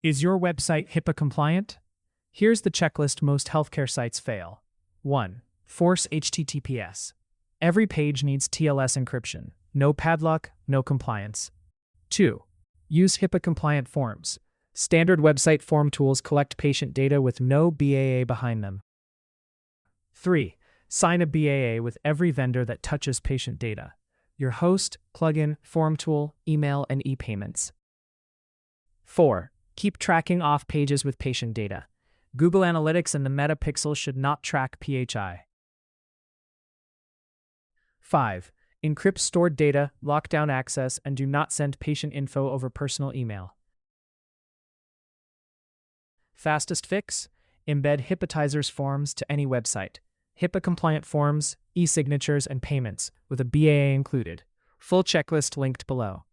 Is your website HIPAA compliant? Here's the checklist most healthcare sites fail. 1. Force HTTPS. Every page needs TLS encryption. No padlock, no compliance. 2. Use HIPAA-compliant forms. Standard website form tools collect patient data with no BAA behind them. 3. Sign a BAA with every vendor that touches patient data. Your host, plugin, form tool, email, and e-payments. 4. Keep tracking off pages with patient data. Google Analytics and the Meta Pixel should not track PHI. 5. Encrypt stored data, lock down access, and do not send patient info over personal email. Fastest fix? Embed HIPAAtizers forms to any website. HIPAA-compliant forms, e-signatures, and payments, with a BAA included. Full checklist linked below.